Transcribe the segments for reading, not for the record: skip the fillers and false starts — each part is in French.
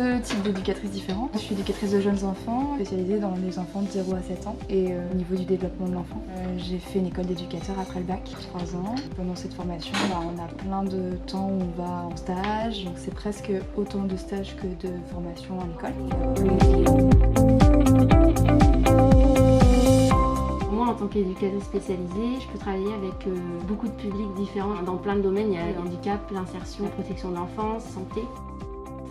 2 types d'éducatrices différents. Je suis éducatrice de jeunes enfants, spécialisée dans les enfants de 0 à 7 ans et au niveau du développement de l'enfant. J'ai fait une école d'éducateur après le bac, 3 ans. Pendant cette formation, on a plein de temps où on va en stage, donc c'est presque autant de stages que de formation en école. En tant qu'éducatrice spécialisée, je peux travailler avec beaucoup de publics différents dans plein de domaines. Il y a le handicap, l'insertion, la protection de l'enfance, santé.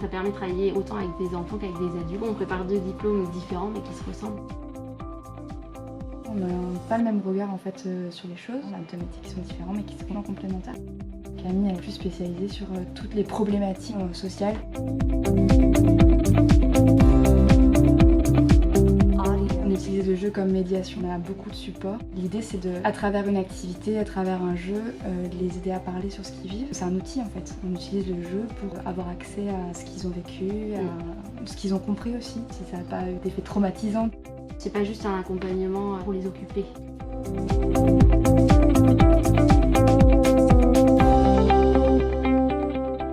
Ça permet de travailler autant avec des enfants qu'avec des adultes. On prépare 2 diplômes différents mais qui se ressemblent. On n'a pas le même regard en fait sur les choses. On a 2 métiers qui sont différents mais qui sont complémentaires. Camille est plus spécialisée sur toutes les problématiques sociales. On utilise le jeu comme médiation, on a beaucoup de supports. L'idée c'est de, à travers une activité, à travers un jeu, les aider à parler sur ce qu'ils vivent. C'est un outil en fait. On utilise le jeu pour avoir accès à ce qu'ils ont vécu, à ce qu'ils ont compris aussi, si ça n'a pas d'effet traumatisant. C'est pas juste un accompagnement pour les occuper.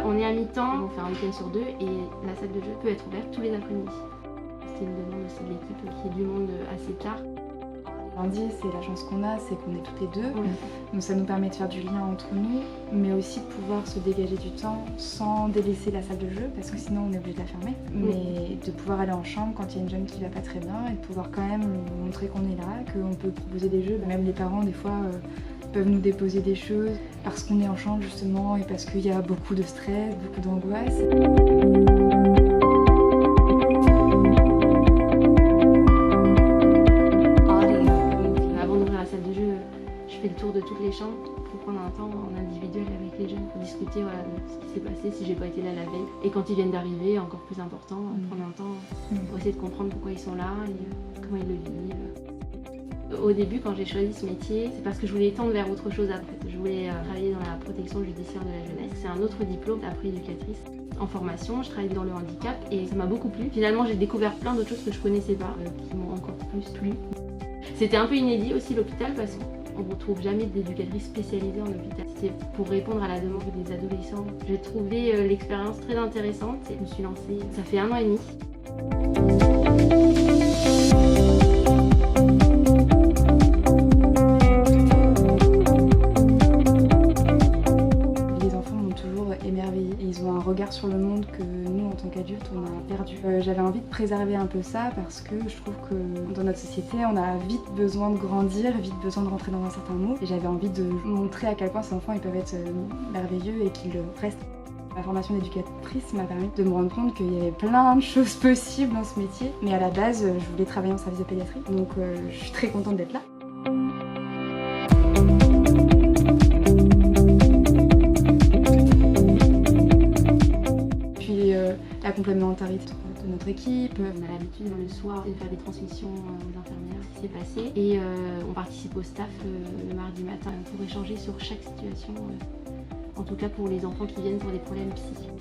On est à mi-temps, on fait un week-end sur 2 et la salle de jeu peut être ouverte tous les après-midi. C'est une demande aussi de l'équipe qui est du monde assez tard. Lundi, c'est la chance qu'on a, c'est qu'on est toutes les deux. Donc ça nous permet de faire du lien entre nous, mais aussi de pouvoir se dégager du temps sans délaisser la salle de jeu, parce que sinon on est obligé de la fermer. Mais de pouvoir aller en chambre quand il y a une jeune qui va pas très bien et de pouvoir quand même montrer qu'on est là, qu'on peut proposer des jeux. Même les parents, des fois, peuvent nous déposer des choses parce qu'on est en chambre justement et parce qu'il y a beaucoup de stress, beaucoup d'angoisse. Je fais le tour de toutes les chambres pour prendre un temps en individuel avec les jeunes pour discuter de ce qui s'est passé, si j'ai pas été là la veille. Et quand ils viennent d'arriver, encore plus important, prendre un temps pour essayer de comprendre pourquoi ils sont là et comment ils le vivent. Au début, quand j'ai choisi ce métier, c'est parce que je voulais tendre vers autre chose après. Je voulais travailler dans la protection judiciaire de la jeunesse. C'est un autre diplôme après éducatrice. En formation, je travaille dans le handicap et ça m'a beaucoup plu. Finalement, j'ai découvert plein d'autres choses que je connaissais pas, qui m'ont encore plus plu. C'était un peu inédit aussi l'hôpital parce que on ne retrouve jamais d'éducatrice spécialisée en hôpital. C'était pour répondre à la demande des adolescents. J'ai trouvé l'expérience très intéressante et je me suis lancée. Ça fait 1 an et demi. Les enfants m'ont toujours émerveillée et ils ont un regard sur le monde que nous, en tant qu'adultes, on a perdu. J'avais envie de préserver un peu ça parce que je trouve que dans notre société, on a vite besoin de grandir, vite besoin de rentrer dans un certain moule. Et j'avais envie de montrer à quel point ces enfants ils peuvent être merveilleux et qu'ils le restent. Ma formation d'éducatrice m'a permis de me rendre compte qu'il y avait plein de choses possibles dans ce métier. Mais à la base, je voulais travailler en service de pédiatrie, donc je suis très contente d'être là. La complémentarité de notre équipe. On a l'habitude le soir de faire des transmissions aux infirmières, ce qui s'est passé. Et on participe au staff le mardi matin pour échanger sur chaque situation, en tout cas pour les enfants qui viennent pour des problèmes psychiques.